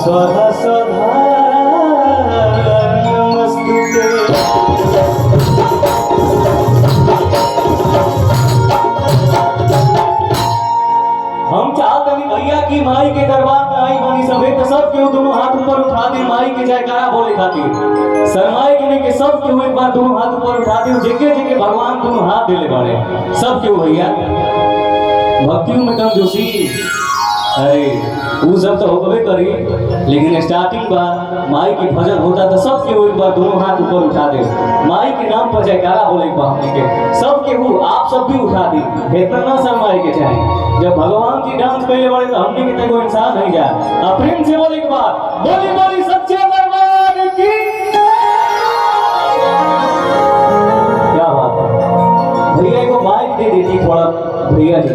स्वधा स्वधा नमस्तुते। हम चाहते हैं भैया की माई के दरबार में आई बनी सभे तो सब केहू दोनों हाथ ऊपर उठा दे, माई के जयकारा बोले खातिर शर्माए के नहीं के सब केहू एक बार दोनों हाथ ऊपर उठा दे। जेके जेके भगवान दोनों हाथ देले बाड़े सब केहू भैया भक्ति में कम जोशी। अरे वो सब तो होबे करी, लेकिन स्टार्टिंग बार माई के भजन होता तो सब केहू एक बार दोनों हाथ ऊपर उठा दे, माई के नाम पर जयकारा बोले हमने के सब केहू आप सब भी उठा दी। इतना ना शर्माए के चाहे, जब भगवान की डांस पहले बड़े तो हमने के तक इंसान नहीं जाए। प्रेम से बोले एक बार बोली बोली सच्चे दरबार की। क्या बात है भैया को माइक दे देती थोड़ा भैया जी।